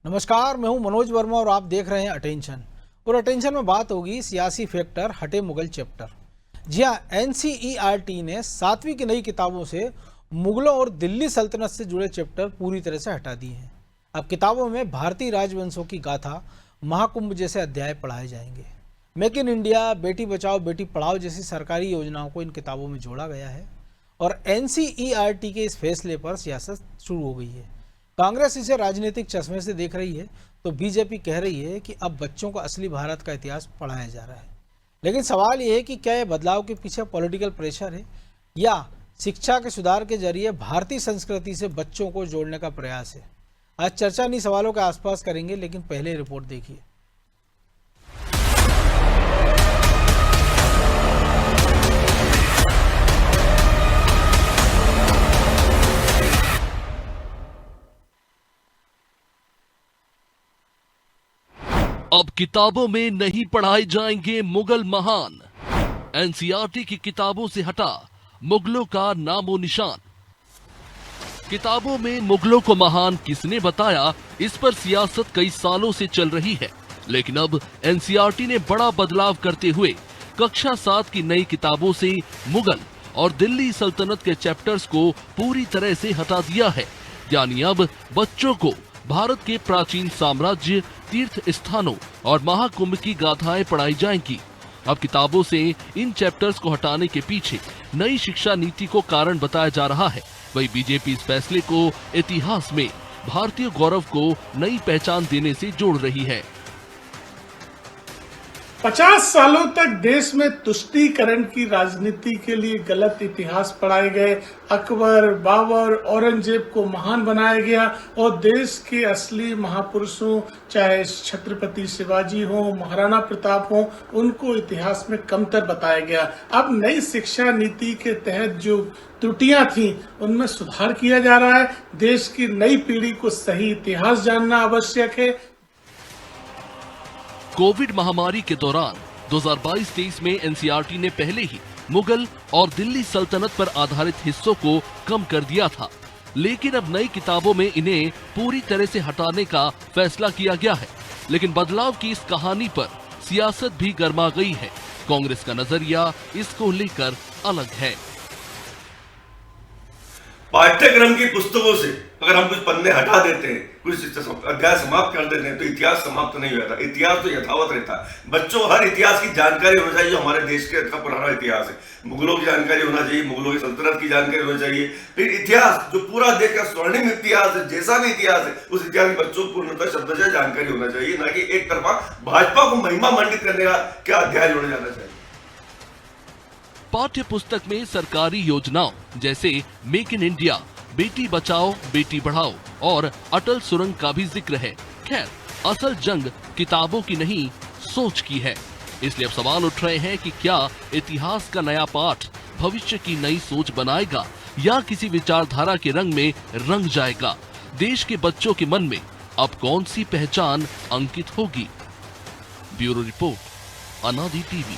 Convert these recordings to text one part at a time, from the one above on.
नमस्कार, मैं हूं मनोज वर्मा और आप देख रहे हैं अटेंशन। और अटेंशन में बात होगी सियासी फैक्टर हटे मुगल चैप्टर। जी हाँ, एनसीईआरटी ने 7वीं की नई किताबों से मुगलों और दिल्ली सल्तनत से जुड़े चैप्टर पूरी तरह से हटा दिए हैं। अब किताबों में भारतीय राजवंशों की गाथा, महाकुंभ जैसे अध्याय पढ़ाए जाएंगे। Make in India, Beti Bachao Beti Padhao जैसी सरकारी योजनाओं को इन किताबों में जोड़ा गया है। और एनसीईआरटी के इस फैसले पर सियासत शुरू हो गई है। कांग्रेस इसे राजनीतिक चश्मे से देख रही है, तो बीजेपी कह रही है कि अब बच्चों को असली भारत का इतिहास पढ़ाया जा रहा है। लेकिन सवाल यह है कि क्या यह बदलाव के पीछे पॉलिटिकल प्रेशर है या शिक्षा के सुधार के जरिए भारतीय संस्कृति से बच्चों को जोड़ने का प्रयास है। आज चर्चा इन्हीं सवालों के आसपास करेंगे, लेकिन पहले रिपोर्ट देखिए। अब किताबों में नहीं पढ़ाए जाएंगे मुगल महान। एनसीईआरटी की किताबों से हटा मुगलों का नामो निशान। किताबों में मुगलों को महान किसने बताया, इस पर सियासत कई सालों से चल रही है। लेकिन अब एनसीईआरटी ने बड़ा बदलाव करते हुए कक्षा 7 की नई किताबों से मुगल और दिल्ली सल्तनत के चैप्टर्स को पूरी तरह से हटा दिया है। यानी अब बच्चों को भारत के प्राचीन साम्राज्य, तीर्थ स्थानों और महाकुंभ की गाथाएं पढ़ाई जाएंगी। अब किताबों से इन चैप्टर्स को हटाने के पीछे नई शिक्षा नीति को कारण बताया जा रहा है। वही बीजेपी इस फैसले को इतिहास में भारतीय गौरव को नई पहचान देने से जोड़ रही है। 50 सालों तक देश में तुष्टीकरण की राजनीति के लिए गलत इतिहास पढ़ाए गए। अकबर, बाबर, औरंगजेब को महान बनाया गया और देश के असली महापुरुषों, चाहे छत्रपति शिवाजी हो, महाराणा प्रताप हो, उनको इतिहास में कमतर बताया गया। अब नई शिक्षा नीति के तहत जो त्रुटियां थी उनमें सुधार किया जा रहा है। देश की नई पीढ़ी को सही इतिहास जानना आवश्यक है। कोविड महामारी के दौरान 2022-23 में एनसीईआरटी ने पहले ही मुगल और दिल्ली सल्तनत पर आधारित हिस्सों को कम कर दिया था। लेकिन अब नई किताबों में इन्हें पूरी तरह से हटाने का फैसला किया गया है। लेकिन बदलाव की इस कहानी पर सियासत भी गर्मा गई है। कांग्रेस का नजरिया इसको लेकर अलग है। पाठ्यक्रम की पुस्तकों से अगर हम कुछ पन्ने हटा देते हैं, कुछ अध्याय समाप्त कर देते हैं, तो इतिहास समाप्त नहीं होता। इतिहास तो यथावत रहता है। बच्चों हर इतिहास की जानकारी होना चाहिए। हमारे देश का पुराना इतिहास है, मुगलों की जानकारी होना चाहिए, मुगलों की सल्तनत की जानकारी होनी चाहिए। फिर इतिहास जो पूरा देश का स्वर्णिम इतिहास है, जैसा भी इतिहास है, उस इतिहास के बच्चों को पूर्णतः शब्दशः जानकारी होना चाहिए, ना कि एक तरफा भाजपा को महिमा मंडित करने का क्या अध्याय जोड़ा जाना चाहिए। पाठ्य पुस्तक में सरकारी योजनाओं जैसे make in India, Beti Bachao Beti Padhao और अटल सुरंग का भी जिक्र है। खैर, असल जंग किताबों की नहीं, सोच की है। इसलिए अब सवाल उठ रहे हैं कि क्या इतिहास का नया पाठ भविष्य की नई सोच बनाएगा या किसी विचारधारा के रंग में रंग जाएगा। देश के बच्चों के मन में अब कौन सी पहचान अंकित होगी? ब्यूरो रिपोर्ट, अनादि टीवी।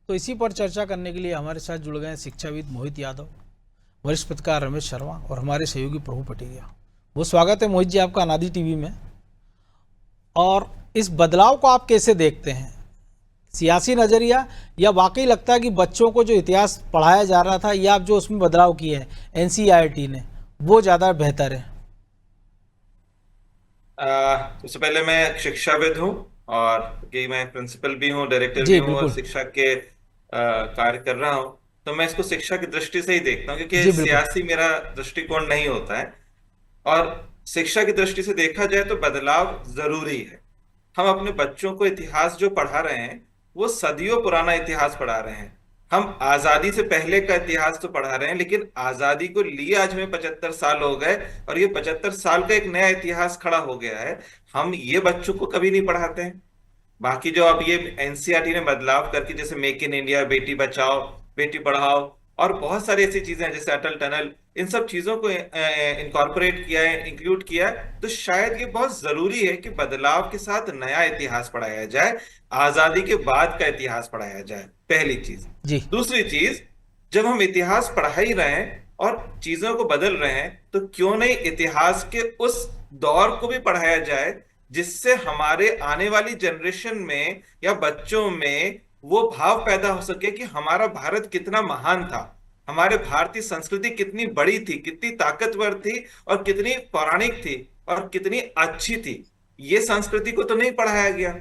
तो इसी पर चर्चा करने के लिए हमारे साथ जुड़ गए हैं शिक्षाविद मोहित यादव, वरिष्ठ पत्रकार रमेश शर्मा और हमारे सहयोगी प्रभु पटेरिया। वो स्वागत है मोहित जी आपका अनादि टीवी में। और इस बदलाव को आप कैसे देखते हैं? सियासी नजरिया या वाकई लगता है कि बच्चों को जो इतिहास पढ़ाया जा रहा था या जो उसमें बदलाव किए हैं एनसीईआरटी ने, वो ज़्यादा बेहतर है? सबसे पहले मैं शिक्षाविद हूँ और कि मैं प्रिंसिपल भी हूँ, डायरेक्टर जी, भी हूँ और बिल्कुल। शिक्षा के कार्य कर रहा हूँ। तो मैं इसको शिक्षा की दृष्टि से ही देखता हूँ, जी, क्योंकि बिल्कुल। सियासी मेरा दृष्टिकोण नहीं होता है। और शिक्षा की दृष्टि से देखा जाए तो बदलाव जरूरी है। हम अपने बच्चों को इतिहास जो पढ़ा रहे हैं वो सदियों पुराना इतिहास पढ़ा रहे हैं। हम आजादी से पहले का इतिहास तो पढ़ा रहे हैं, लेकिन आजादी को लिए आज हमें 75 साल हो गए और ये 75 साल का एक नया इतिहास खड़ा हो गया है। हम ये बच्चों को कभी नहीं पढ़ाते हैं। बाकी जो अब ये एनसीईआरटी ने बदलाव करके, जैसे make in India, Beti Bachao Beti Padhao और बहुत सारी ऐसी चीजें हैं जैसे अटल टनल, इन सब चीजों को इनकॉर्पोरेट किया है, इंक्लूड किया है। तो शायद ये बहुत जरूरी है कि बदलाव के साथ नया इतिहास पढ़ाया जाए, आजादी के बाद का इतिहास पढ़ाया जाए, पहली चीज। जी। दूसरी चीज, जब हम इतिहास पढ़ा ही रहे हैं और चीजों को बदल रहे हैं, तो क्यों नहीं इतिहास के उस दौर को भी पढ़ाया जाए जिससे हमारे आने वाली जनरेशन में या बच्चों में वो भाव पैदा हो सके कि हमारा भारत कितना महान था, हमारे भारतीय संस्कृति कितनी बड़ी थी, कितनी ताकतवर थी और कितनी पौराणिक थी और कितनी अच्छी थी। ये संस्कृति को तो नहीं पढ़ाया गया,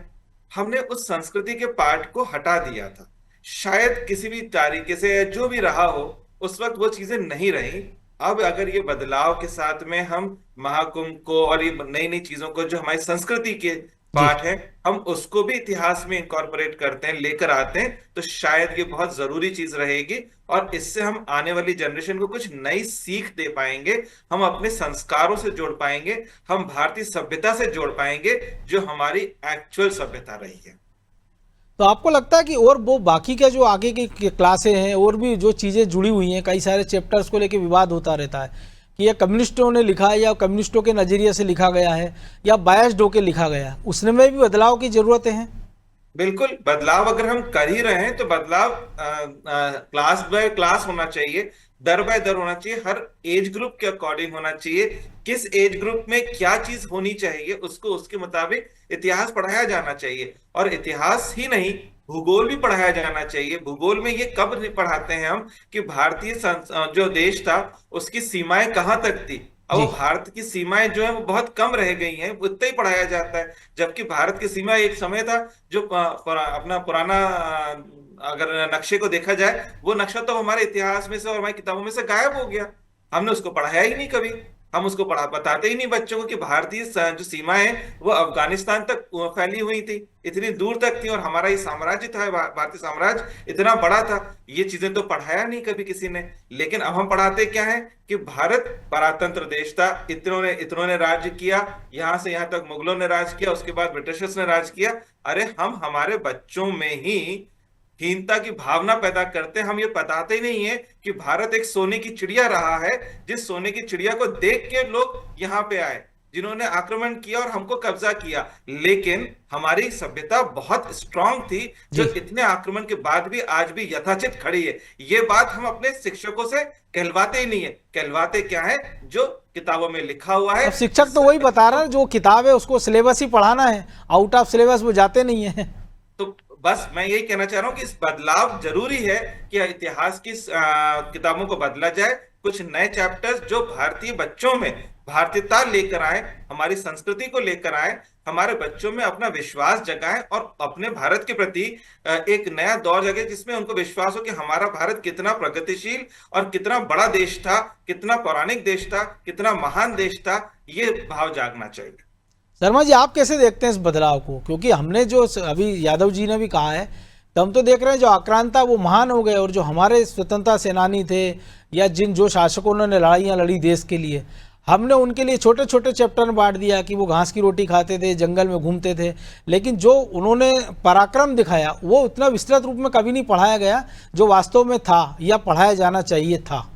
हमने उस संस्कृति के पार्ट को हटा दिया था। शायद किसी भी तरीके से जो भी रहा हो, उस वक्त वो चीजें नहीं रही। अब अगर ये बदलाव के साथ में हम महाकुंभ को और ये नई नई चीजों को जो हमारी संस्कृति के जी। पार्ट है, हम उसको भी इतिहास में इंकॉर्पोरेट करते हैं, लेकर आते हैं, तो शायद ये बहुत जरूरी चीज रहेगी और इससे हम आने वाली जनरेशन को कुछ नई सीख दे पाएंगे, हम अपने संस्कारों से जोड़ पाएंगे, हम भारतीय सभ्यता से जोड़ पाएंगे जो हमारी एक्चुअल सभ्यता रही है। तो आपको लगता है कि और वो बाकी के जो आगे की क्लासें हैं और भी जो चीज़ें जुड़ी हुई हैं, कई सारे चैप्टर्स को लेकर विवाद होता रहता है कि यह कम्युनिस्टों ने लिखा है या कम्युनिस्टों के नज़रिए से लिखा गया है या बायस्ड होकर लिखा गया है, उसमें भी बदलाव की ज़रूरतें हैं? बिल्कुल, बदलाव अगर हम कर ही रहे हैं तो बदलाव क्लास बाय क्लास होना चाहिए, दर बाय दर होना चाहिए, हर एज ग्रुप के अकॉर्डिंग होना चाहिए। किस एज ग्रुप में क्या चीज होनी चाहिए उसको उसके मुताबिक इतिहास पढ़ाया जाना चाहिए। और इतिहास ही नहीं, भूगोल भी पढ़ाया जाना चाहिए। भूगोल में ये कब पढ़ाते हैं हम कि भारतीय जो देश था उसकी सीमाएं कहाँ तक थी। अब जी। वो भारत की सीमाएं जो है वो बहुत कम रह गई हैं, उतना ही पढ़ाया जाता है। जबकि भारत की सीमा एक समय था जो अपना पुराना अगर नक्शे को देखा जाए, वो नक्शा तो हमारे इतिहास में से और हमारी किताबों में से गायब हो गया। हमने उसको पढ़ाया ही नहीं कभी, हम उसको पढ़ा बताते ही नहीं बच्चों को कि भारतीय जो सीमाएं हैं वो अफगानिस्तान तक फैली हुई थी, इतनी दूर तक थी, और हमारा ये साम्राज्य था, भारतीय साम्राज्य इतना बड़ा था। ये चीजें तो पढ़ाया नहीं कभी किसी ने। लेकिन अब हम पढ़ाते क्या है कि भारत परातंत्र देश था, इतनों ने राज्य किया, यहां से यहां तक मुगलों ने राज किया, उसके बाद ब्रिटिशर्स ने राज किया। अरे हम हमारे बच्चों में ही हीनता की भावना पैदा करते हैं। हम ये बताते ही नहीं है कि भारत एक सोने की चिड़िया रहा है, जिस सोने की चिड़िया को देख के लोग यहाँ पे आए, जिन्होंने आक्रमण किया और हमको कब्जा किया। लेकिन हमारी सभ्यता बहुत स्ट्रांग थी जो जी। इतने आक्रमण के बाद भी आज भी यथाचित खड़ी है। ये बात हम अपने शिक्षकों से कहलवाते ही नहीं है। कहलवाते क्या है? जो किताबों में लिखा हुआ है। अब शिक्षक तो वही बता रहा है, जो किताब है उसको सिलेबस ही पढ़ाना है, आउट ऑफ सिलेबस वो जाते नहीं है। तो बस मैं यही कहना चाह रहा हूं कि इस बदलाव जरूरी है कि इतिहास की किताबों को बदला जाए, कुछ नए चैप्टर्स जो भारतीय बच्चों में भारतीयता लेकर आए, हमारी संस्कृति को लेकर आए, हमारे बच्चों में अपना विश्वास जगाएं और अपने भारत के प्रति एक नया दौर जगे, जिसमें उनको विश्वास हो कि हमारा भारत कितना प्रगतिशील और कितना बड़ा देश था, कितना पौराणिक देश था, कितना महान देश था। ये भाव जागना चाहिए। शर्मा जी, आप कैसे देखते हैं इस बदलाव को? क्योंकि हमने जो अभी यादव जी ने भी कहा है, तो हम तो देख रहे हैं जो आक्रांता वो महान हो गए, और जो हमारे स्वतंत्रता सेनानी थे या जो शासकों ने लड़ाइयाँ लड़ी देश के लिए, हमने उनके लिए छोटे छोटे चैप्टर में बांट दिया कि वो घास की रोटी खाते थे, जंगल में घूमते थे। लेकिन जो उन्होंने पराक्रम दिखाया वो उतना विस्तृत रूप में कभी नहीं पढ़ाया गया जो वास्तव में था या पढ़ाया जाना चाहिए था।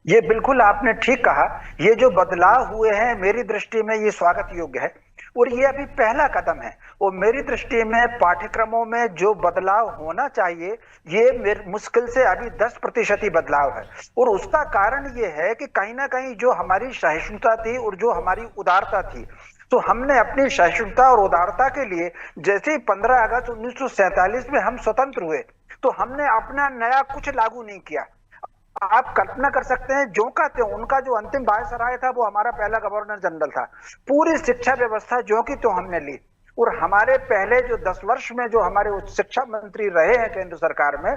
ये बिल्कुल आपने ठीक कहा। ये जो बदलाव हुए हैं मेरी दृष्टि में ये स्वागत योग्य है, और ये अभी पहला कदम है। और मेरी दृष्टि में पाठ्यक्रमों में जो बदलाव होना चाहिए ये मुश्किल से अभी 10% ही बदलाव है। और उसका कारण ये है कि कहीं ना कहीं जो हमारी सहिष्णुता थी और जो हमारी उदारता थी, तो हमने अपनी सहिष्णुता और उदारता के लिए, जैसे 15 अगस्त 1947 में हम स्वतंत्र हुए, तो हमने अपना नया कुछ लागू नहीं किया। आप कल्पना कर सकते हैं जो का त्यों उनका जो अंतिम वायसराय था वो हमारा पहला गवर्नर जनरल था। पूरी शिक्षा व्यवस्था जो की त्यों हमने ली। और हमारे पहले जो 10 वर्ष में जो हमारे उच्च शिक्षा मंत्री रहे हैं केंद्र सरकार में,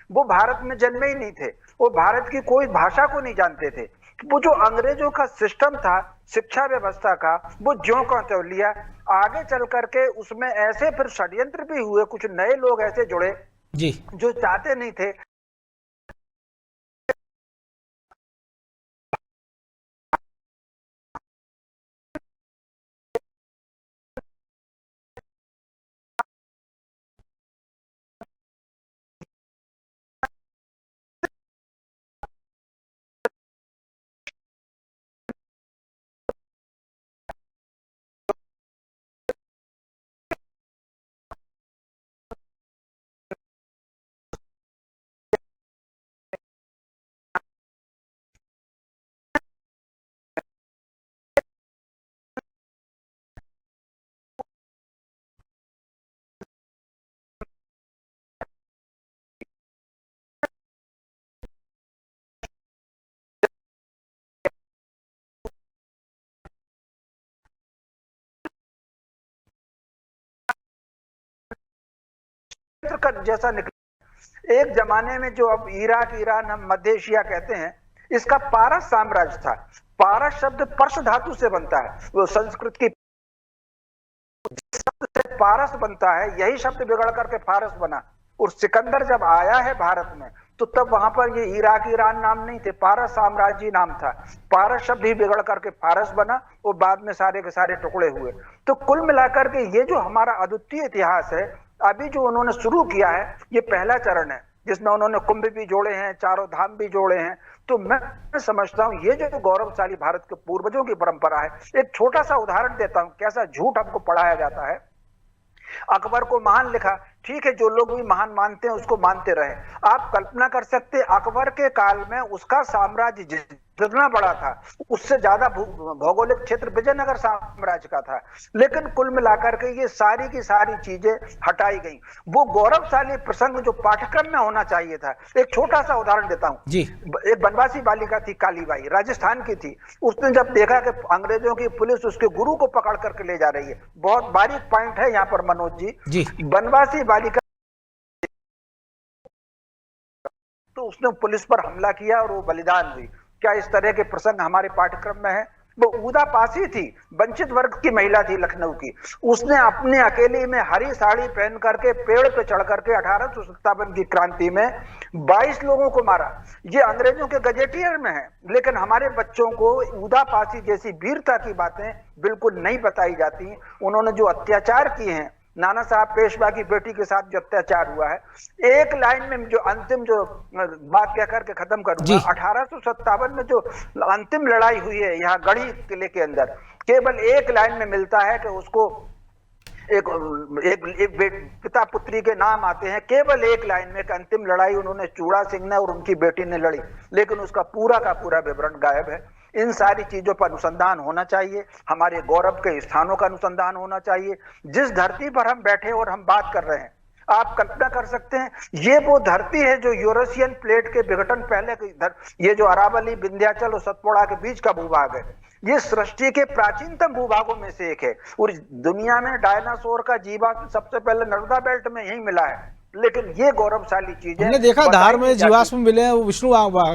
वो भारत में जन्मे ही नहीं थे, वो भारत की कोई भाषा को नहीं जानते थे। वो जो अंग्रेजों का सिस्टम था शिक्षा व्यवस्था का, वो ज्यों का त्यों लिया। आगे चल करके उसमें ऐसे फिर षड्यंत्र भी हुए, कुछ नए लोग ऐसे जुड़े जी। जो चाहते नहीं थे कुरुक्षेत्र जैसा निकला। एक जमाने में जो अब इराक, ईरान, हम मध्य एशिया कहते हैं, इसका पारस साम्राज्य था। पारस शब्द पर्श धातु से बनता है, वो संस्कृत की शब्द से पारस बनता है, यही शब्द बिगड़ करके फारस बना। और सिकंदर जब आया है भारत में, तो तब वहां पर ये इराक, ईरान नाम नहीं थे, पारस साम्राज्य नाम था। पारस शब्द ही बिगड़ करके फारस बना और बाद में सारे के सारे टुकड़े हुए। तो कुल मिलाकर के ये जो हमारा अद्वितीय इतिहास है, अभी जो उन्होंने शुरू किया है, ये पहला चरण है, जिसमें उन्होंने कुंभ भी जोड़े हैं, चारों धाम भी जोड़े हैं। तो मैं समझता हूं ये जो गौरवशाली भारत के पूर्वजों की परंपरा है। एक छोटा सा उदाहरण देता हूं, कैसा झूठ हमको पढ़ाया जाता है। अकबर को महान लिखा, ठीक है, जो लोग भी महान मानते हैं उसको मानते रहे। आप कल्पना कर सकते हैं अकबर के काल में उसका साम्राज्य जितना बड़ा था, उससे ज्यादा भौगोलिक क्षेत्र विजयनगर साम्राज्य का था। लेकिन कुल मिलाकर के ये सारी की सारी चीजें हटाई गई। वो गौरवशाली प्रसंग जो पाठ्यक्रम में होना चाहिए था। एक छोटा सा उदाहरण देता हूं जी। एक बनवासी बालिका थी, कालीबाई, राजस्थान की थी। उसने जब देखा कि अंग्रेजों की पुलिस उसके गुरु को पकड़ करके ले जा रही है, बहुत बारीक पॉइंट है यहाँ पर मनोज जी, बनवासी बालिका, तो उसने पुलिस पर हमला किया और वो बलिदान हुई। क्या इस तरह के प्रसंग हमारे पाठ्यक्रम में है? वो उदा पासी थी, वंचित वर्ग की महिला थी, लखनऊ की। उसने अपने अकेले में हरी साड़ी पहन करके पेड़ पे चढ़ करके 1857 की क्रांति में 22 लोगों को मारा। ये अंग्रेजों के गजेटियर में है, लेकिन हमारे बच्चों को उदा पासी जैसी वीरता की बातें बिल्कुल नहीं बताई जाती। उन्होंने जो अत्याचार किए हैं, नाना साहब पेशवा की बेटी के साथ जो अत्याचार हुआ है, एक लाइन में जो अंतिम जो बात कह करके खत्म करूंगा, 1857 में जो अंतिम लड़ाई हुई है यहाँ गढ़ी किले के अंदर, केवल एक लाइन में मिलता है कि उसको एक पिता पुत्री के नाम आते हैं, केवल एक लाइन में। एक अंतिम लड़ाई उन्होंने चूड़ा सिंह ने और उनकी बेटी ने लड़ी, लेकिन उसका पूरा का पूरा विवरण गायब है। इन सारी चीजों पर अनुसंधान होना चाहिए, हमारे गौरव के स्थानों का अनुसंधान होना चाहिए। जिस धरती पर हम बैठे और हम बात कर रहे हैं, आप कल्पना कर सकते हैं, ये वो धरती है जो यूरेशियन प्लेट के विघटन पहले की ये जो अरावली, विंध्याचल और सतपुड़ा के बीच का भूभाग है, ये सृष्टि के प्राचीनतम भूभागों में से एक है। और दुनिया में डायनासोर का जीवाश्म सबसे पहले नर्मदा बेल्ट में यही मिला है। लेकिन ये गौरवशाली चीज है। हमने देखा धार में जीवाश्म मिले हैं, वो विष्णु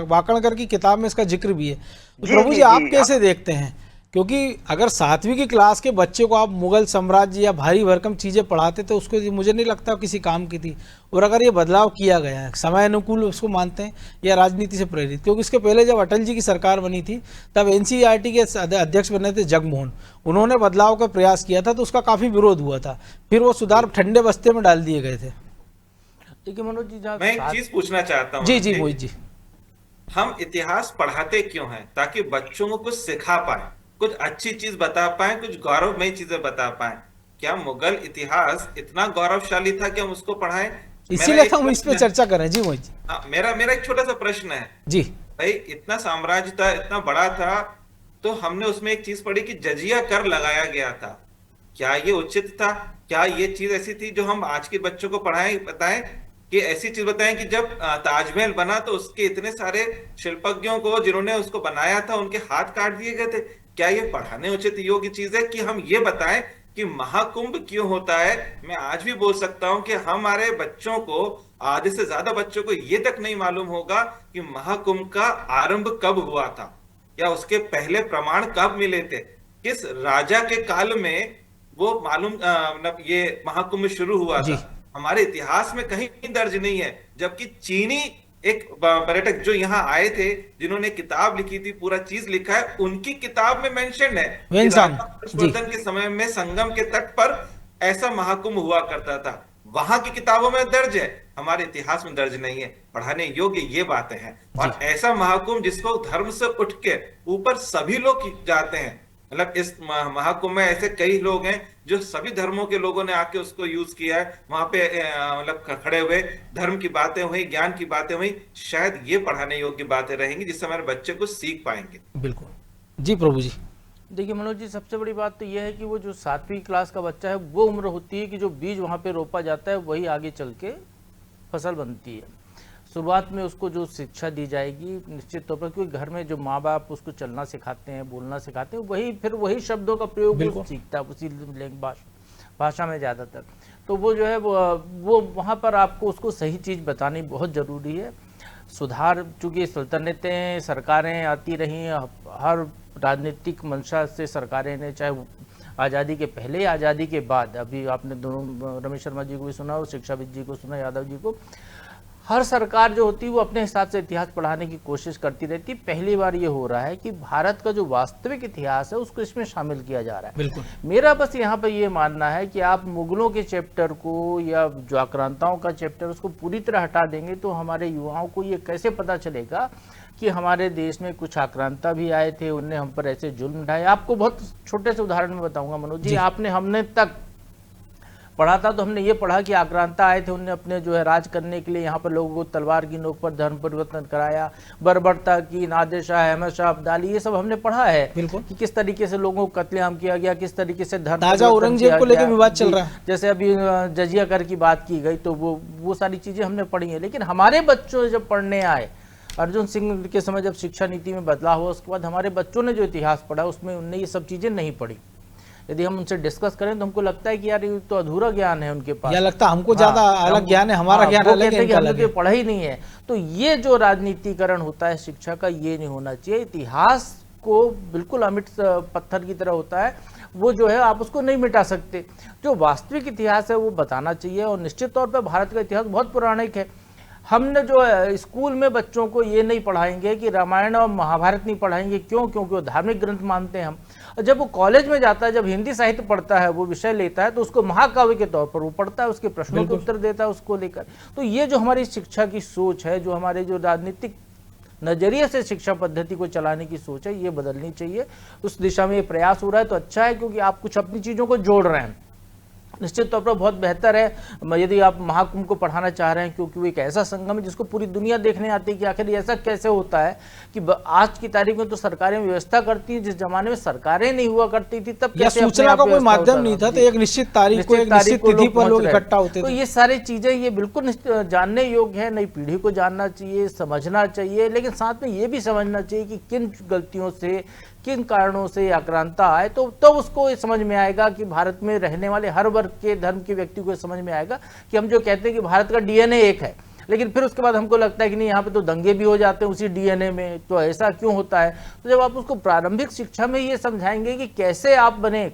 वाकणकर की किताब में इसका जिक्र भी है। तो प्रभु जी आप कैसे देखते हैं? क्योंकि अगर 7वीं की क्लास के बच्चे को आप मुगल साम्राज्य या भारी भरकम चीजें पढ़ाते तो उसको मुझे नहीं लगता किसी काम की थी। और अगर ये बदलाव किया गया है, समय अनुकूल उसको मानते हैं या राजनीति से प्रेरित? क्योंकि इसके पहले जब अटल जी की सरकार बनी थी तब एनसीईआरटी के अध्यक्ष बने थे जगमोहन, उन्होंने बदलाव का प्रयास किया था तो उसका काफी विरोध हुआ था, फिर वो सुधार ठंडे बस्ते में डाल दिए गए थे। देखिए मनोज जी, मैं एक चीज पूछना चाहता हूँ जी मोहित जी, हम इतिहास पढ़ाते क्यों हैं? ताकि बच्चों को कुछ सिखा पाए, कुछ अच्छी चीज बता पाए, कुछ गौरवमयी चीजें बता पाए। क्या मुगल इतिहास इतना गौरवशाली था कि हम उसको पढ़ाएं? इसीलिए तो हम इस पे चर्चा करें। जी मोहित जी, मेरा एक छोटा सा प्रश्न है जी। भाई, इतना साम्राज्य था, इतना बड़ा था, तो हमने उसमें एक चीज पढ़ी कि जजिया कर लगाया गया था। क्या ये उचित था? क्या ये चीज ऐसी थी जो हम आज के बच्चों को पढ़ाएं, बताएं कि ऐसी चीज बताएं कि जब ताजमहल बना तो उसके इतने सारे शिल्पज्ञों को जिन्होंने उसको बनाया था उनके हाथ काट दिए गए थे? क्या ये पढ़ाने उचित योग्य चीज है कि हम ये बताएं कि महाकुंभ क्यों होता है? मैं आज भी बोल सकता हूं कि हमारे बच्चों को, आधे से ज्यादा बच्चों को ये तक नहीं मालूम होगा कि महाकुंभ का आरंभ कब हुआ था या उसके पहले प्रमाण कब मिले थे, किस राजा के काल में वो मालूम मतलब ये महाकुंभ शुरू हुआ था। हमारे इतिहास में कहीं दर्ज नहीं है। जबकि चीनी एक पर्यटक जो यहाँ आए थे, जिन्होंने किताब लिखी थी, पूरा चीज लिखा है, उनकी किताब में मेंशन है कि हर्षवर्धन के समय में संगम के तट पर ऐसा महाकुंभ हुआ करता था। वहां की किताबों में दर्ज है, हमारे इतिहास में दर्ज नहीं है। पढ़ाने योग्य ये बातें हैं। और ऐसा महाकुंभ जिसको धर्म से उठ के ऊपर सभी लोग जाते हैं, मतलब इस महाकुंभ में ऐसे कई लोग हैं जो सभी धर्मों के लोगों ने आके उसको यूज किया है। वहां पे मतलब खड़े हुए धर्म की बातें हुई, ज्ञान की बातें हुई। शायद ये पढ़ाने योग्य बातें रहेंगी जिससे हमारे बच्चे कुछ सीख पाएंगे। बिल्कुल जी प्रभु जी। देखिए मनोज जी, सबसे बड़ी बात तो यह है कि वो जो 7वीं क्लास का बच्चा है, वो उम्र होती है कि जो बीज वहाँ पे रोपा जाता है वही आगे चल के फसल बनती है। शुरुआत में उसको जो शिक्षा दी जाएगी निश्चित तौर पर, क्योंकि घर में जो माँ बाप उसको चलना सिखाते हैं, बोलना सिखाते हैं, वही फिर वही शब्दों का प्रयोग वो सीखता है उसी भाषा में ज़्यादातर। तो वो जो है वो वहाँ पर आपको उसको सही चीज़ बतानी बहुत ज़रूरी है। सुधार, चूँकि सल्तनतें सरकारें आती रही, हर राजनीतिक मंशा से सरकारें ने, चाहे आज़ादी के पहले या आज़ादी के बाद, अभी आपने दोनों रमेश शर्मा जी को भी सुना और शिक्षाविद जी को सुना, यादव जी को, हर सरकार जो होती है वो अपने हिसाब से इतिहास पढ़ाने की कोशिश करती रहती है। पहली बार ये हो रहा है कि भारत का जो वास्तविक इतिहास है उसको इसमें शामिल किया जा रहा है। बिल्कुल। मेरा बस यहाँ पर ये मानना है कि आप मुगलों के चैप्टर को या जो आक्रांताओं का चैप्टर उसको पूरी तरह हटा देंगे तो हमारे युवाओं को ये कैसे पता चलेगा कि हमारे देश में कुछ आक्रांता भी आए थे, उनने हम पर ऐसे जुल्म ढाए। आपको बहुत छोटे से उदाहरण में बताऊंगा मनोज जी, हमने तक पढ़ा था तो हमने ये पढ़ा कि आक्रांता आए थे, उनने अपने जो है राज करने के लिए यहाँ पर लोगों को तलवार की नोक पर धर्म परिवर्तन कराया, बर्बरता की, नादिर शाह, अहमद शाह अब्दाली, ये सब हमने पढ़ा है कि किस तरीके से लोगों को कत्लेआम किया गया, किस तरीके से धर्म ताजा औरंगजेब को लेकर विवाद चल रहा है। जैसे अभी जजिया कर की बात की गई तो वो सारी चीजें हमने पढ़ी है। लेकिन हमारे बच्चों जब पढ़ने आए, अर्जुन सिंह के समय जब शिक्षा नीति में बदलाव हुआ उसके बाद हमारे बच्चों ने जो इतिहास पढ़ा उसमें उनने ये सब चीजें नहीं पढ़ी। यदि हम उनसे डिस्कस करें तो हमको लगता है कि यार ये तो अधूरा ज्ञान है उनके पास, या लगता है हमको ज्यादा अलग ज्ञान है, हमारा ज्ञान अलग है, इनका अलग है। पढ़ा ही नहीं है। तो ये जो राजनीतिकरण होता है शिक्षा का, ये नहीं होना चाहिए। इतिहास को बिल्कुल अमिट पत्थर की तरह होता है, वो जो है आप उसको नहीं मिटा सकते। जो वास्तविक इतिहास है वो बताना चाहिए। और निश्चित तौर पर भारत का इतिहास बहुत पौराणिक है। हमने जो है स्कूल में बच्चों को ये नहीं पढ़ाएंगे कि रामायण और महाभारत नहीं पढ़ाएंगे, क्यों? क्योंकि वो धार्मिक ग्रंथ मानते हैं हम। और जब वो कॉलेज में जाता है, जब हिंदी साहित्य पढ़ता है, वो विषय लेता है तो उसको महाकाव्य के तौर पर वो पढ़ता है, उसके प्रश्नों के उत्तर देता है उसको लेकर। तो ये जो हमारी शिक्षा की सोच है, जो हमारे जो राजनीतिक नजरिए से शिक्षा पद्धति को चलाने की सोच है, ये बदलनी चाहिए। उस दिशा में ये प्रयास हो रहा है तो अच्छा है, क्योंकि आप कुछ अपनी चीज़ों को जोड़ रहे हैं। निश्चित तौर पर बहुत बेहतर है यदि आप महाकुंभ को पढ़ाना चाह रहे हैं, क्योंकि वो एक ऐसा संगम है जिसको पूरी दुनिया देखने आती है कि आखिर ऐसा कैसे होता है कि आज की तारीख में तो सरकारें व्यवस्था करती हैं, जिस जमाने में सरकारें नहीं हुआ करती थी तब कैसे सूचना का कोई माध्यम नहीं था, तो एक निश्चित तारीख को, एक निश्चित तिथि पर लोग इकट्ठा होते थे। तो ये सारी चीजें ये बिल्कुल जानने योग्य है, नई पीढ़ी को जानना चाहिए, समझना चाहिए। लेकिन साथ में ये भी समझना चाहिए कि किन गलतियों से, किन कारणों से आक्रांता आए, तो उसको समझ में आएगा कि भारत में रहने वाले हर वर्ग के, धर्म के व्यक्ति को समझ में आएगा कि हम जो कहते हैं कि भारत का डीएनए एक है, लेकिन फिर उसके बाद हमको लगता है कि नहीं, यहाँ पे तो दंगे भी हो जाते हैं उसी डीएनए में, तो ऐसा क्यों होता है? तो जब आप उसको प्रारंभिक शिक्षा में ये समझाएंगे कि कैसे आप बने,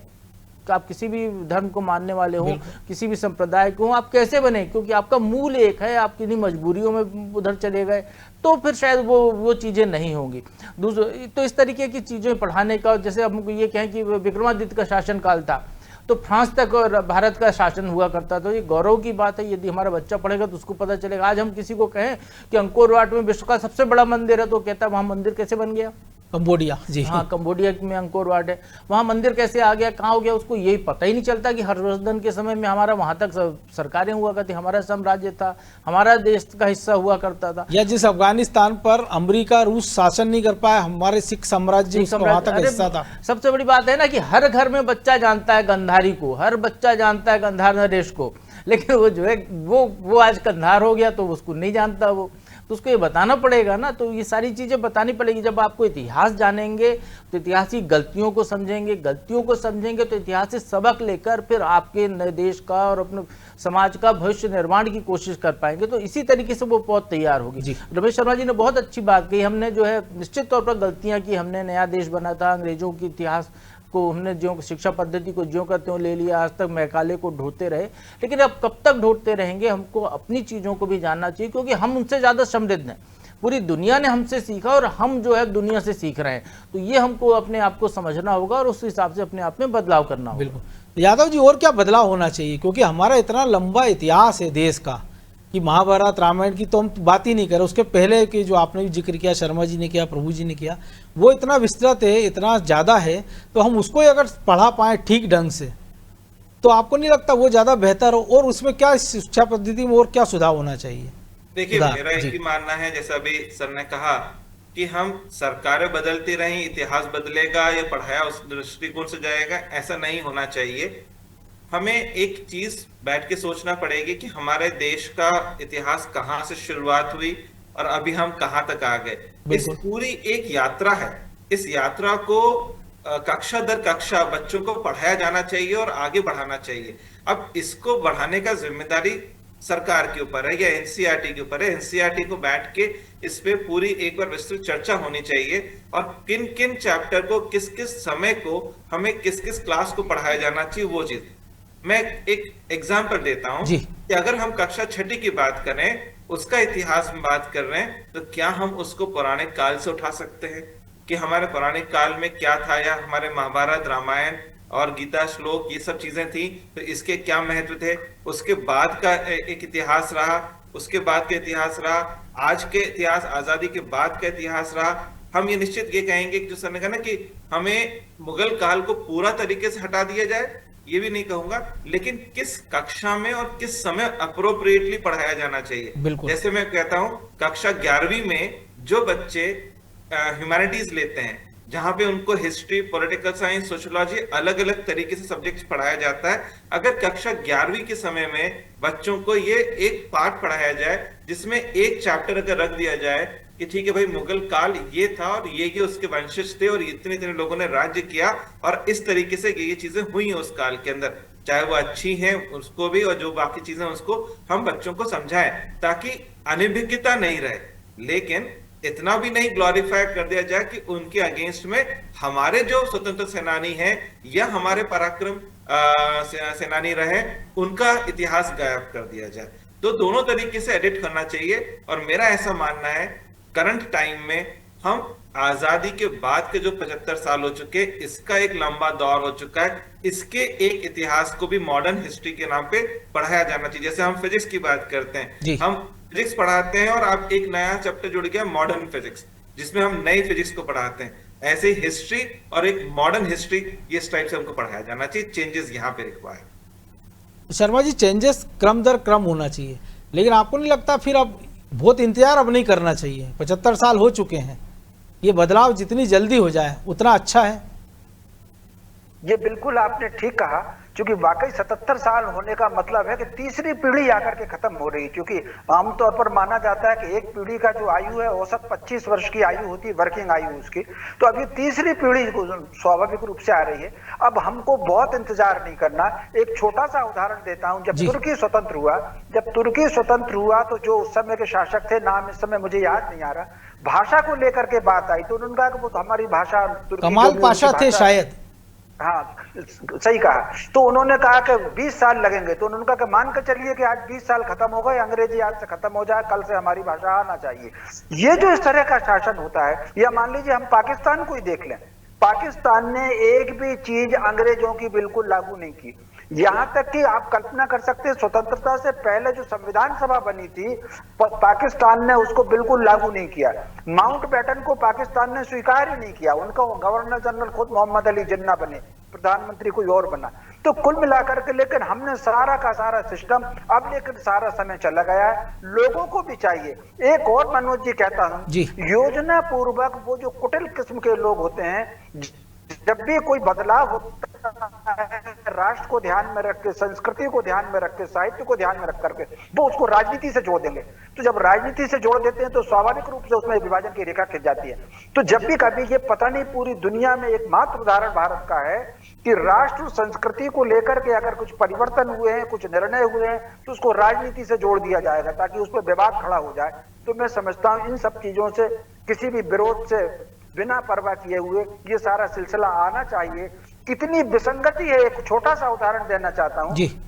आप किसी भी धर्म को मानने वाले हो, किसी भी संप्रदाय को हो, आप कैसे बने, क्योंकि आपका मूल एक है, आप किन्हीं मजबूरियों में उधर चले गए, तो फिर शायद वो चीजें नहीं होंगी। दूसरी तो इस तरीके की चीजें पढ़ाने का, जैसे हमको ये कहें कि विक्रमादित्य का शासनकाल था तो फ्रांस तक और भारत का शासन हुआ करता, तो ये गौरव की बात है। यदि हमारा बच्चा पढ़ेगा तो उसको पता चलेगा। आज हम किसी को कहें कि अंकोर वाट में विश्व का सबसे बड़ा मंदिर है, तो कहता है वहां मंदिर कैसे बन गया? कंबोडिया, जी हाँ, कंबोडिया में अंकोर वाट है, वहाँ मंदिर कैसे आ गया, कहाँ हो गया, उसको यही पता ही नहीं चलता कि हर्षवर्धन के समय में हमारा वहाँ तक सरकारें हुआ करती, हमारा साम्राज्य था, हमारा देश का हिस्सा हुआ करता था। या जिस अफगानिस्तान पर अमेरिका रूस शासन नहीं कर पाया, हमारे सिख साम्राज्य वहाँ तक हिस्सा था। सबसे बड़ी बात है ना कि हर घर में बच्चा जानता है गंधारी को, हर बच्चा जानता है गंधार नरेश को, लेकिन वो जो है वो आज कंधार हो गया तो उसको नहीं जानता वो, तो उसको ये बताना पड़ेगा ना। तो ये सारी चीज़ें बतानी पड़ेगी। जब आपको इतिहास जानेंगे तो इतिहास की गलतियों को समझेंगे, गलतियों को समझेंगे तो इतिहास से सबक लेकर फिर आपके देश का और अपने समाज का भविष्य निर्माण की कोशिश कर पाएंगे। तो इसी तरीके से वो पौध तैयार होगी। रमेश शर्मा जी ने बहुत अच्छी बात कही। हमने जो है निश्चित तौर पर गलतियाँ की, हमने नया देश बना था, अंग्रेजों की इतिहास को हमने जो शिक्षा पद्धति को ज्यों करते हो ले लिया, आज तक मैकाले को ढोते रहे, लेकिन अब कब तक ढोते रहेंगे? हमको अपनी चीज़ों को भी जानना चाहिए, क्योंकि हम उनसे ज़्यादा समृद्ध हैं। पूरी दुनिया ने हमसे सीखा और हम जो है दुनिया से सीख रहे हैं, तो ये हमको अपने आप को समझना होगा और उस हिसाब से अपने आप में बदलाव करना होगा। बिल्कुल यादव जी, और क्या बदलाव होना चाहिए? क्योंकि हमारा इतना लंबा इतिहास है देश का कि महाभारत रामायण की तो हम बात ही नहीं कर रहे, उसके पहले की जो आपने भी जिक्र किया, शर्मा जी ने किया, प्रभु जी ने किया, वो इतना विस्तृत है, इतना ज़्यादा है, तो हम उसको अगर पढ़ा पाएँ ठीक ढंग से तो आपको नहीं लगता वो ज़्यादा बेहतर हो? और उसमें क्या शिक्षा पद्धति में और क्या सुधार होना चाहिए? देखिए, मेरा एक ही मानना है, जैसा अभी सर ने कहा कि हम सरकारें बदलती रहें, इतिहास बदलेगा या पढ़ाया उस दृष्टिकोण से जाएगा, ऐसा नहीं होना चाहिए। हमें एक चीज बैठ के सोचना पड़ेगी कि हमारे देश का इतिहास कहाँ से शुरुआत हुई और अभी हम कहाँ तक आ गए। इस पूरी एक यात्रा है, इस यात्रा को कक्षा दर कक्षा बच्चों को पढ़ाया जाना चाहिए और आगे बढ़ाना चाहिए। अब इसको बढ़ाने का जिम्मेदारी सरकार के ऊपर है या एनसीईआरटी के ऊपर है। एनसीईआरटी को बैठ के इस पे पूरी एक बार विस्तृत चर्चा होनी चाहिए और किन किन चैप्टर को किस किस समय को हमें किस किस क्लास को पढ़ाया जाना चाहिए वो चीज। मैं एक एग्जांपल देता हूं कि अगर हम कक्षा 6 की बात करें, उसका इतिहास में बात कर रहे हैं, तो क्या हम उसको पुराने काल से उठा सकते हैं कि हमारे पुराने काल में क्या था, या हमारे महाभारत, रामायण और गीता श्लोक ये सब चीजें थी, तो इसके क्या महत्व थे, उसके बाद का एक इतिहास रहा, उसके बाद का इतिहास रहा, आज के इतिहास, आजादी के बाद का इतिहास रहा। हम ये निश्चित ये कहेंगे कि जो सर ने कहा ना कि हमें मुगल काल को पूरा तरीके से हटा दिया जाए, ये भी नहीं कहूंगा, लेकिन किस कक्षा में और किस समय अप्रोप्रिएटली पढ़ाया जाना चाहिए। जैसे मैं कहता हूं कक्षा 11वीं में जो बच्चे ह्यूमैनिटीज लेते हैं, जहां पे उनको हिस्ट्री, पॉलिटिकल साइंस, सोशियोलॉजी अलग अलग तरीके से सब्जेक्ट पढ़ाया जाता है, अगर कक्षा 11वीं के समय में बच्चों को ये एक पार्ट पढ़ाया जाए जिसमें एक चैप्टर अगर रख दिया जाए कि ठीक है भाई मुगल काल ये था और ये उसके वंशज थे और इतने इतने लोगों ने राज्य किया और इस तरीके से ये चीजें हुई हैं उस काल के अंदर, चाहे वो अच्छी हैं उसको भी और जो बाकी चीजें उसको हम बच्चों को समझाएं, ताकि अनभिज्ञता नहीं रहे, लेकिन इतना भी नहीं ग्लोरीफाई कर दिया जाए कि उनके अगेंस्ट में हमारे जो स्वतंत्र सेनानी हैं या हमारे पराक्रम सेनानी रहे उनका इतिहास गायब कर दिया जाए। तो दोनों तरीके से एडिट करना चाहिए और मेरा ऐसा मानना है करंट टाइम में हम आजादी के बाद के जो 75 साल हो चुके, इसका एक लंबा दौर हो चुका है, इसके एक इतिहास को भी मॉडर्न हिस्ट्री के नाम पे पढ़ाया जाना चाहिए। जैसे हम फिजिक्स की बात करते हैं, हम फिजिक्स पढ़ाते हैं और अब एक नया चैप्टर जुड़ गया मॉडर्न फिजिक्स, जिसमें हम नई फिजिक्स को पढ़ाते हैं। ऐसे ही हिस्ट्री और एक मॉडर्न हिस्ट्री ये इस टाइप से हमको पढ़ाया जाना चाहिए। चेंजेस यहाँ पे रिक्वायर्ड। शर्मा जी, चेंजेस क्रम दर क्रम होना चाहिए, लेकिन आपको नहीं लगता फिर अब बहुत इंतजार अब नहीं करना चाहिए? 75 साल हो चुके हैं, ये बदलाव जितनी जल्दी हो जाए उतना अच्छा है। ये बिल्कुल आपने ठीक कहा, क्योंकि वाकई 77 साल होने का मतलब है कि तीसरी पीढ़ी आकर के खत्म हो रही है। क्योंकि आमतौर पर माना जाता है कि एक पीढ़ी का जो आयु है औसत 25 वर्ष की आयु होती है, वर्किंग आयु उसकी, तो अभी तीसरी पीढ़ी स्वाभाविक रूप से आ रही है। अब हमको बहुत इंतजार नहीं करना। एक छोटा सा उदाहरण देता हूं, जब तुर्की स्वतंत्र हुआ तो जो उस समय के शासक थे, नाम इस समय मुझे याद नहीं आ रहा, भाषा को लेकर के बात आई तो उन्होंने कहा कि वो तो हमारी भाषा, कमाल पाशा थे शायद, हाँ सही कहा, तो उन्होंने कहा कि 20 साल लगेंगे। तो उन्होंने कहा कि मान कर चलिए कि आज 20 साल खत्म हो गए, अंग्रेजी आज से खत्म हो जाए, कल से हमारी भाषा आना चाहिए। ये जो इस तरह का शासन होता है, या मान लीजिए हम पाकिस्तान को ही देख लें, पाकिस्तान ने एक भी चीज अंग्रेजों की बिल्कुल लागू नहीं की। यहां तक कि आप कल्पना कर सकते हैं, स्वतंत्रता से पहले जो संविधान सभा बनी थी, पाकिस्तान ने उसको बिल्कुल लागू नहीं किया। माउंटबेटन को पाकिस्तान ने स्वीकार ही नहीं किया, उनका गवर्नर जनरल खुद मोहम्मद अली जिन्ना बने, प्रधानमंत्री कोई और बना। तो कुल मिलाकर के लेकिन हमने सारा का सारा सिस्टम, अब लेकिन सारा समय चला गया है। लोगों को भी चाहिए, एक और मनोज जी कहता हूं, योजना पूर्वक वो जो कुटिल किस्म के लोग होते हैं, जब भी कोई बदलाव होता है, राष्ट्र को ध्यान में रख के, संस्कृति को ध्यान में रख के, साहित्य को ध्यान में रख करके वो उसको राजनीति से जोड़ देंगे। तो जब राजनीति से जोड़ देते हैं तो स्वाभाविक रूप से उसमें विभाजन की रेखा खिंच जाती है। तो जब भी कभी, ये पता नहीं पूरी दुनिया में एकमात्र उदाहरण भारत का है कि राष्ट्र संस्कृति को लेकर के अगर कुछ परिवर्तन हुए हैं, कुछ निर्णय हुए हैं, तो उसको राजनीति से जोड़ दिया जाएगा ताकि उस पर विवाद खड़ा हो जाए। तो मैं समझता हूं इन सब चीजों से, किसी भी विरोध से बिना परवाह किए हुए ये सारा सिलसिला आना चाहिए। कितनी विसंगति है, एक छोटा सा उदाहरण देना चाहता हूं जी।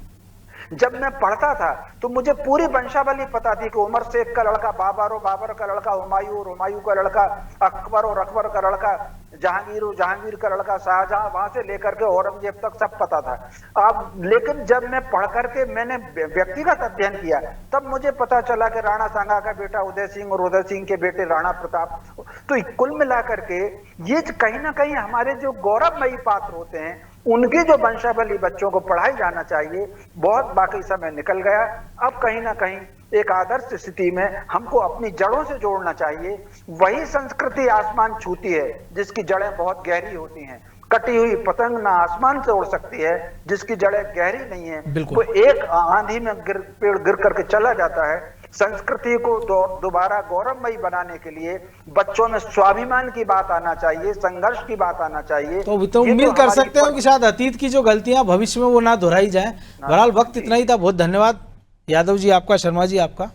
जब मैं पढ़ता था तो मुझे पूरी वंशावली पता थी कि उमर शेख का लड़का बाबर, और बाबर का लड़का हुमायूं, और हुमायूं का लड़का अकबर, और अकबर का लड़का जहांगीर, और जहांगीर का लड़का शाहजहां, वहां से लेकर के औरंगजेब तक सब पता था। अब लेकिन जब मैं पढ़ करके मैंने व्यक्तिगत अध्ययन किया, तब मुझे पता चला कि राणा सांगा का बेटा उदय सिंह और उदय सिंह के बेटे राणा प्रताप। तो कुल मिलाकर के ये कहीं ना कहीं हमारे जो गौरवमयी पात्र होते हैं, उनकी जो वंशावली बच्चों को पढ़ाई जाना चाहिए, बहुत बाकी समय निकल गया। अब कहीं ना कहीं एक आदर्श स्थिति में हमको अपनी जड़ों से जोड़ना चाहिए। वही संस्कृति आसमान छूती है जिसकी जड़ें बहुत गहरी होती हैं। कटी हुई पतंग ना आसमान से उड़ सकती है जिसकी जड़ें गहरी नहीं है। वो एक आंधी में पेड़ गिर करके चला जाता है। संस्कृति को दोबारा गौरवमयी बनाने के लिए बच्चों में स्वाभिमान की बात आना चाहिए, संघर्ष की बात आना चाहिए। तो उम्मीद कर सकते हो कि शायद अतीत की जो गलतियां भविष्य में वो ना दोहराई जाए। बहरहाल वक्त इतना ही था। बहुत धन्यवाद यादव जी आपका, शर्मा जी आपका।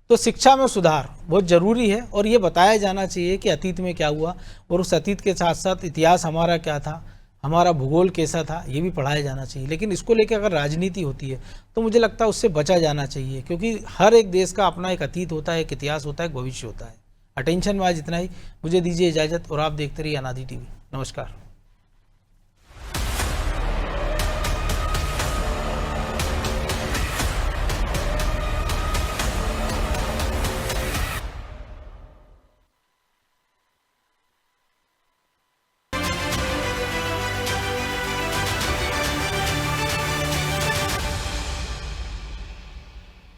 तो शिक्षा में सुधार बहुत जरूरी है और ये बताया जाना चाहिए कि अतीत में क्या हुआ और उस अतीत के साथ साथ इतिहास हमारा क्या था, हमारा भूगोल कैसा था, ये भी पढ़ाया जाना चाहिए। लेकिन इसको लेकर अगर राजनीति होती है तो मुझे लगता है उससे बचा जाना चाहिए, क्योंकि हर एक देश का अपना एक अतीत होता है, एक इतिहास होता है, एक भविष्य होता है। अटेंशन में आज इतना ही। मुझे दीजिए इजाज़त और आप देखते रहिए अनादि टीवी। नमस्कार।